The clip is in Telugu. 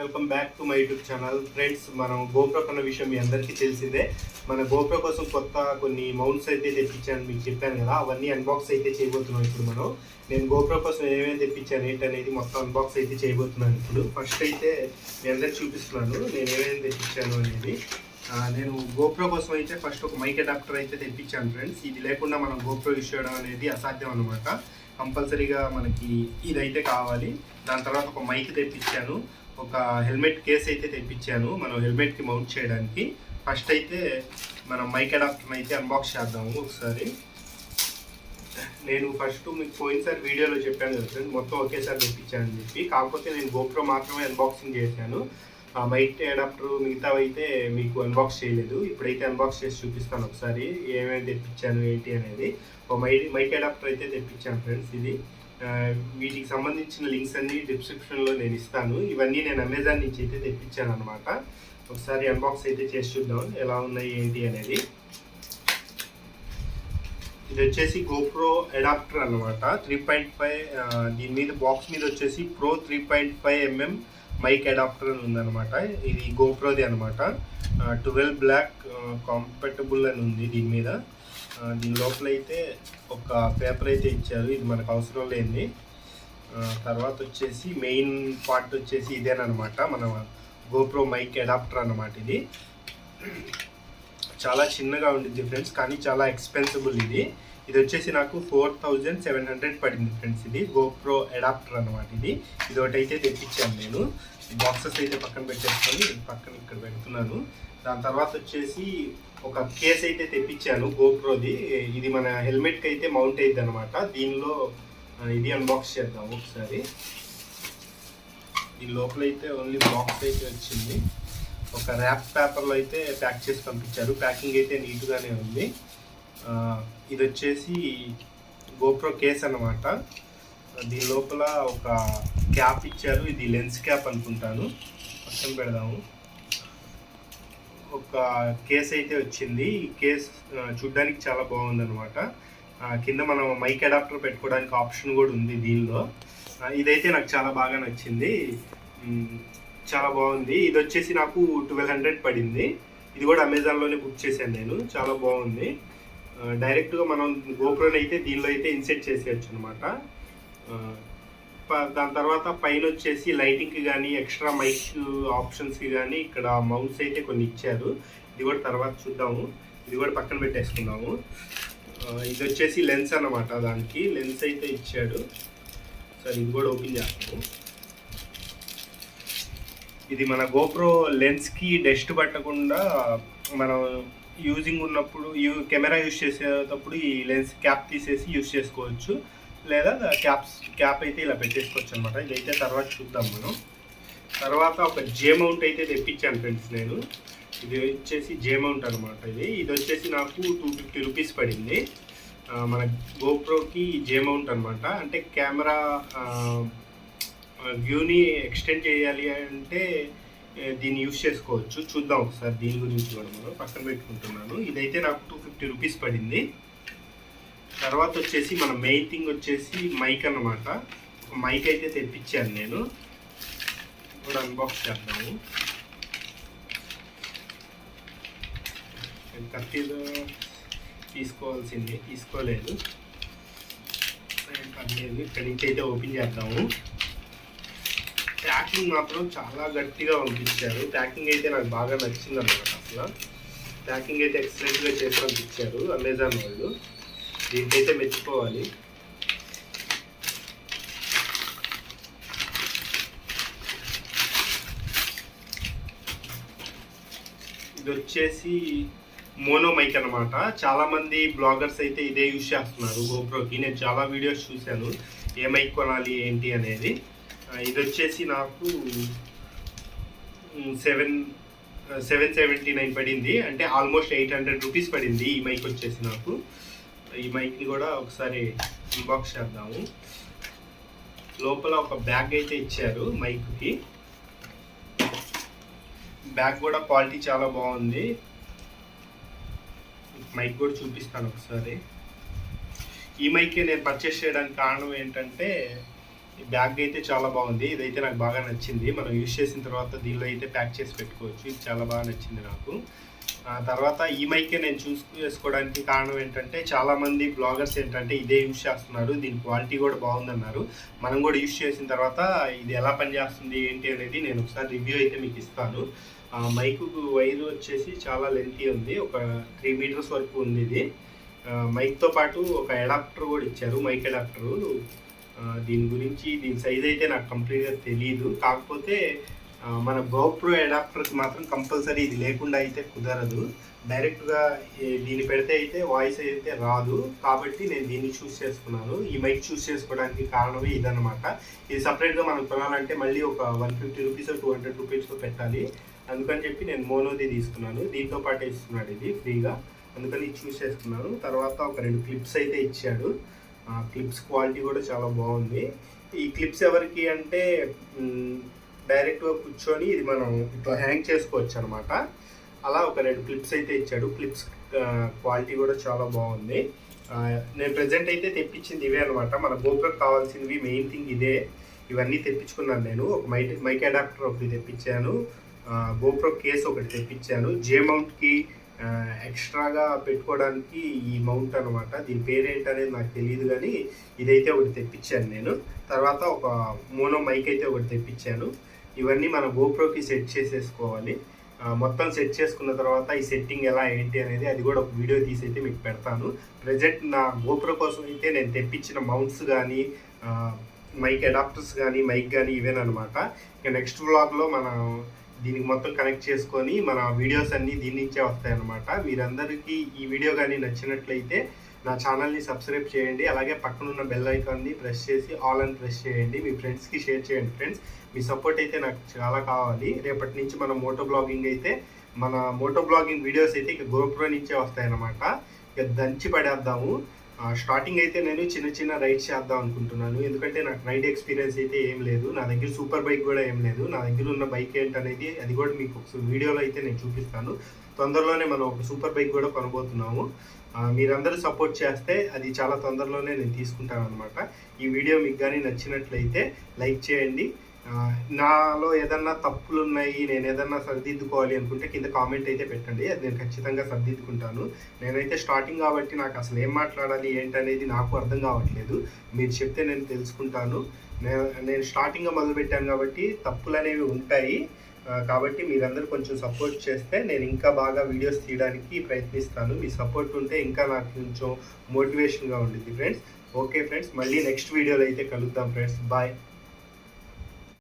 Welcome back to my YouTube channel. Friends, మనం గోప్రో కొన్న విషయం మీ అందరికీ తెలిసిందే. మన గోప్రో కోసం కొత్త కొన్ని మౌంట్స్ అయితే తెప్పించాను, మీకు చెప్పాను కదా. అవన్నీ అన్బాక్స్ అయితే చేయబోతున్నాం ఇప్పుడు నేను గోప్రో కోసం ఏమేమి తెప్పించాను ఏంటనేది మొత్తం అన్బాక్స్ అయితే చేయబోతున్నాను ఇప్పుడు. ఫస్ట్ అయితే మీ అందరికి చూపిస్తున్నాను నేను ఏమేమి తెప్పించాను అనేది. నేను గోప్రో కోసం అయితే ఫస్ట్ ఒక మైక్ అడాప్టర్ అయితే తెప్పించాను ఫ్రెండ్స్. ఇది లేకుండా మనం గోప్రో యూస్ చేయడం అనేది అసాధ్యం అన్నమాట. కంపల్సరీగా మనకి ఇదైతే కావాలి. దాని తర్వాత ఒక మైక్ తెప్పించాను, ఒక హెల్మెట్ కేస్ అయితే తెప్పించాను మనం హెల్మెట్కి మౌంట్ చేయడానికి. ఫస్ట్ అయితే మనం మైక్ అడాప్టర్ని అయితే అన్బాక్స్ చేద్దాము ఒకసారి. నేను ఫస్ట్ మీకు పోయినసారి వీడియోలో చెప్పాను కదా ఫ్రెండ్, మొత్తం ఒకేసారి తెప్పించానని చెప్పి. కాకపోతే నేను గోప్రో మాత్రమే అన్బాక్సింగ్ చేశాను. మైక్ అడాప్టర్ మిగతావి అయితే మీకు అన్బాక్స్ చేయలేదు. ఇప్పుడైతే అన్బాక్స్ చేసి చూపిస్తాను ఒకసారి ఏమేమి తెప్పించాను ఏంటి అనేది. ఒక మైక్ అడాప్టర్ అయితే తెప్పించాను ఫ్రెండ్స్. ఇది వీటికి సంబంధించిన లింక్స్ అన్ని డిస్క్రిప్షన్లో నేను ఇస్తాను. ఇవన్నీ నేను అమెజాన్ నుంచి అయితే తెప్పించాను అనమాట. ఒకసారి అన్బాక్స్ అయితే చేసి చూద్దాం ఎలా ఉన్నాయి ఏంటి అనేది. ఇది వచ్చేసి గోప్రో అడాప్టర్ అనమాట, 3.5. దీని మీద బాక్స్ మీద వచ్చేసి ప్రో 3.5mm మైక్ అడాప్టర్ అని ఉందన్నమాట. ఇది గోప్రోది అనమాట. 12 బ్లాక్ కాంపాటబుల్ అని ఉంది దీని మీద. దీని లోపల అయితే ఒక పేపర్ అయితే ఇచ్చారు, ఇది మనకు అవసరం లేనిది. తర్వాత వచ్చేసి మెయిన్ పార్ట్ వచ్చేసి ఇదేనమాట, మన గోప్రో మైక్ అడాప్టర్ అన్నమాట. ఇది చాలా చిన్నగా ఉండిద్ది ఫ్రెండ్స్, కానీ చాలా ఎక్స్పెన్సిబుల్ ఇది. ఇది వచ్చేసి నాకు 4700 పడింది ఫ్రెండ్స్. ఇది గోప్రో అడాప్టర్ అనమాట. ఇది ఒకటి అయితే తెప్పించాను నేను. బాక్సెస్ అయితే పక్కన పెట్టేసుకొని పక్కన ఇక్కడ పెడుతున్నాను. దాని తర్వాత వచ్చేసి ఒక కేస్ అయితే తెప్పించాను గోప్రోది. ఇది మన హెల్మెట్కి అయితే మౌంట్ అయ్యిద్ది అనమాట. దీనిలో ఇది అన్బాక్స్ చేద్దాం ఒకసారి. దీని లోపల అయితే ఓన్లీ బాక్స్ అయితే వచ్చింది. ఒక ర్యాప్ పేపర్లో అయితే ప్యాక్ చేసి పంపించారు. ప్యాకింగ్ అయితే నీట్గానే ఉంది. ఇది వచ్చేసి గోప్రో కేస్ అన్నమాట. దీని లోపల ఒక క్యాప్ ఇచ్చారు, ఇది లెన్స్ క్యాప్ అనుకుంటాను. పక్కన పెడదాము. ఒక కేస్ అయితే వచ్చింది. ఈ కేస్ చూడ్డానికి చాలా బాగుంది అనమాట. కింద మనం మైక్ అడాప్టర్ పెట్టుకోవడానికి ఆప్షన్ కూడా ఉంది దీనిలో. ఇదైతే నాకు చాలా బాగా నచ్చింది, చాలా బాగుంది. ఇది వచ్చేసి నాకు 1200 పడింది. ఇది కూడా అమెజాన్లోనే బుక్ చేశాను నేను. చాలా బాగుంది. డైరెక్ట్గా మనం గోప్రోని అయితే దీనిలో అయితే ఇన్సెట్ చేసేయచ్చు అనమాట. దాని తర్వాత పైన వచ్చేసి లైటింగ్కి కానీ ఎక్స్ట్రా మైక్ ఆప్షన్స్కి కానీ ఇక్కడ మౌంట్స్ అయితే కొన్ని ఇచ్చారు. ఇది కూడా తర్వాత చూద్దాము. ఇది కూడా పక్కన పెట్టేసుకుందాము. ఇది వచ్చేసి లెన్స్ అన్నమాట, దానికి లెన్స్ అయితే ఇచ్చాడు. సరే, ఇది కూడా ఓపెన్ చేస్తాము. ఇది మన గోప్రో లెన్స్కి డస్ట్ పట్టకుండా మనం యూజింగ్ ఉన్నప్పుడు కెమెరా యూజ్ చేసేటప్పుడు ఈ లెన్స్ క్యాప్ తీసేసి యూజ్ చేసుకోవచ్చు, లేదా క్యాప్ అయితే ఇలా పెట్టేసుకోవచ్చు అనమాట. ఇదైతే తర్వాత చూద్దాం మనం. తర్వాత ఒక జే మౌంట్ అయితే తెప్పించాను ఫ్రెండ్స్ నేను. ఇది వచ్చేసి జే మౌంట్ అనమాట. ఇది వచ్చేసి నాకు 250 రూపీస్ పడింది. మన గోప్రోకి జే మౌంట్ అనమాట. అంటే కెమెరా వ్యూని ఎక్స్టెండ్ చేయాలి అంటే దీన్ని యూజ్ చేసుకోవచ్చు. చూద్దాం ఒకసారి దీని గురించి కూడా మనం పక్కన పెట్టుకుంటున్నాను. ఇదైతే నాకు 250 రూపీస్ పడింది. తర్వాత వచ్చేసి మన మెయిన్ థింగ్ వచ్చేసి మైక్ అన్నమాట. మైక్ అయితే తెప్పించాను నేను, కూడా అన్బాక్స్ చేద్దాము. కత్తిలో తీసుకోలేదు, పర్లేదు. ఇక్కడి నుంచి అయితే ఓపెన్ చేద్దాము. ప్యాకింగ్ మాత్రం చాలా గట్టిగా పంపించారు. ప్యాకింగ్ అయితే నాకు బాగా నచ్చింది అన్నమాట. అసలు ప్యాకింగ్ అయితే ఎక్సలెంట్గా చేసి పంపించారు అమెజాన్ వాళ్ళు. దీనికైతే మెచ్చుకోవాలి. ఇది వచ్చేసి మోనో మైక్ అనమాట. చాలామంది బ్లాగర్స్ అయితే ఇదే యూజ్ చేస్తున్నారు గోప్రోకి. నేను చాలా వీడియోస్ చూశాను ఏ మైక్ కొనాలి ఏంటి అనేది. ఇది వచ్చేసి నాకు 779 పడింది. అంటే ఆల్మోస్ట్ 800 రూపీస్ పడింది ఈ మైక్ వచ్చేసి నాకు. ఈ మైక్ని కూడా ఒకసారి అన్బాక్స్ చేద్దాము. లోపల ఒక బ్యాగ్ అయితే ఇచ్చారు మైక్కి. బ్యాగ్ కూడా క్వాలిటీ చాలా బాగుంది. మైక్ కూడా చూపిస్తాను ఒకసారి. ఈ మైక్ నేను పర్చేస్ చేయడానికి కారణం ఏంటంటే ఈ బ్యాగ్ అయితే చాలా బాగుంది. ఇదైతే నాకు బాగా నచ్చింది. మనం యూజ్ చేసిన తర్వాత దీనిలో అయితే ప్యాక్ చేసి పెట్టుకోవచ్చు. ఇది చాలా బాగా నచ్చింది నాకు. తర్వాత ఈ మైకే నేను చూస్ చేసుకోవడానికి కారణం ఏంటంటే, చాలామంది బ్లాగర్స్ ఏంటంటే ఇదే యూజ్ చేస్తున్నారు, దీని క్వాలిటీ కూడా బాగుందన్నారు. మనం కూడా యూజ్ చేసిన తర్వాత ఇది ఎలా పనిచేస్తుంది ఏంటి అనేది నేను ఒకసారి రివ్యూ అయితే మీకు ఇస్తాను. మైకు వైర్ వచ్చేసి చాలా లెంతీ ఉంది, ఒక 3 మీటర్స్ వరకు ఉంది ఇది. మైక్తో పాటు ఒక అడాప్టర్ కూడా ఇచ్చారు, మైక్ అడాప్టరు. దీని గురించి దీని సైజ్ అయితే నాకు కంప్లీట్గా తెలియదు. కాకపోతే మన గోప్రో అడాప్టర్కి మాత్రం కంపల్సరీ ఇది లేకుండా అయితే కుదరదు. డైరెక్ట్గా దీన్ని పెడితే అయితే వాయిస్ అయితే రాదు. కాబట్టి నేను దీన్ని చూస్ చేసుకున్నాను. ఈ మైక్ చూస్ చేసుకోవడానికి కారణమే ఇదన్నమాట. ఇది సపరేట్గా మనం కొనాలంటే మళ్ళీ ఒక 150 రూపీస్ 200 రూపీస్తో పెట్టాలి. అందుకని చెప్పి నేను మోనోది తీసుకున్నాను. దీంతో పాటే ఇస్తున్నాడు ఇది ఫ్రీగా, అందుకని ఇది చూస్ చేసుకున్నాను. తర్వాత ఒక 2 క్లిప్స్ అయితే ఇచ్చాడు. క్లిప్స్ క్వాలిటీ కూడా చాలా బాగుంది. ఈ క్లిప్స్ ఎవరికి అంటే డైరెక్ట్గా కూర్చొని ఇది మనం ఇట్లా హ్యాంగ్ చేసుకోవచ్చు అనమాట. అలా ఒక 2 క్లిప్స్ అయితే ఇచ్చాడు. క్లిప్స్ క్వాలిటీ కూడా చాలా బాగుంది. నేను ప్రజెంట్ అయితే తెప్పించింది ఇవే అనమాట. మన గోప్రోకి కావాల్సినవి మెయిన్ థింగ్ ఇదే. ఇవన్నీ తెప్పించుకున్నాను నేను. ఒక మైక్ అడాప్టర్ ఒకటి తెప్పించాను, గోప్రో కేస్ ఒకటి తెప్పించాను, జే మౌంట్కి ఎక్స్ట్రాగా పెట్టుకోవడానికి ఈ మౌంట్ అనమాట. దీని పేరేంటనేది నాకు తెలియదు, కానీ ఇదైతే ఒకటి తెప్పించాను నేను. తర్వాత ఒక మోనో మైక్ అయితే ఒకటి తెప్పించాను. ఇవన్నీ మన గోప్రోకి సెట్ చేసేసుకోవాలి. మొత్తం సెట్ చేసుకున్న తర్వాత ఈ సెట్టింగ్ ఎలా ఏంటి అనేది అది కూడా ఒక వీడియో తీసి అయితే మీకు పెడతాను. ప్రజెంట్ నా గోప్రో కోసం అయితే నేను తెప్పించిన మౌంట్స్ కానీ మైక్ అడాప్టర్స్ కానీ మైక్ కానీ ఇవేనమాట. ఇక నెక్స్ట్ వ్లాగ్లో మనం దీనికి మొత్తం కనెక్ట్ చేసుకొని మన వీడియోస్ అన్నీ దీని నుంచే వస్తాయన్నమాట. మీరందరికీ ఈ వీడియో కానీ నచ్చినట్లయితే నా ఛానల్ని సబ్స్క్రైబ్ చేయండి. అలాగే పక్కనున్న బెల్ ఐకాన్ని ప్రెస్ చేసి ఆల్ అని ప్రెస్ చేయండి. మీ ఫ్రెండ్స్కి షేర్ చేయండి ఫ్రెండ్స్. మీ సపోర్ట్ అయితే నాకు చాలా కావాలి. రేపటి నుంచి మన మోటో బ్లాగింగ్ వీడియోస్ అయితే ఇక గోప్రో నుంచే వస్తాయన్నమాట. ఇక దంచి పడేద్దాము. స్టార్టింగ్ అయితే నేను చిన్న రైడ్స్ చేద్దాం అనుకుంటున్నాను. ఎందుకంటే నాకు రైడ్ ఎక్స్పీరియన్స్ అయితే ఏం లేదు. నా దగ్గర సూపర్ బైక్ కూడా ఏం లేదు. నా దగ్గర ఉన్న బైక్ ఏంటనేది అది కూడా మీకు ఒక వీడియోలో అయితే నేను చూపిస్తాను. తొందరలోనే మనం ఒక సూపర్ బైక్ కూడా కొనబోతున్నాము. మీరందరూ సపోర్ట్ చేస్తే అది చాలా తొందరలోనే నేను తీసుకుంటాను అనమాట. ఈ వీడియో మీకు కానీ నచ్చినట్లయితే లైక్ చేయండి. నాలో ఏదన్నా తప్పులు ఉన్నాయి, నేను ఏదన్నా సరిదిద్దుకోవాలి అనుకుంటే కింద కామెంట్ అయితే పెట్టండి. అది నేను ఖచ్చితంగా సరిదిద్దుకుంటాను. నేనైతే స్టార్టింగ్ కాబట్టి నాకు అసలు ఏం మాట్లాడాలి ఏంటనేది నాకు అర్థం కావట్లేదు. మీరు చెప్తే నేను తెలుసుకుంటాను. నేను స్టార్టింగ్గా మొదలుపెట్టాను కాబట్టి తప్పులు అనేవి ఉంటాయి. కాబట్టి మీరందరూ కొంచెం సపోర్ట్ చేస్తే నేను ఇంకా బాగా వీడియోస్ తీయడానికి ప్రయత్నిస్తాను. మీ సపోర్ట్ ఉంటే ఇంకా నాకు కొంచెం మోటివేషన్గా ఉంటుంది ఫ్రెండ్స్. ఓకే ఫ్రెండ్స్, మళ్ళీ నెక్స్ట్ వీడియోలో అయితే కలుద్దాం ఫ్రెండ్స్. బాయ్.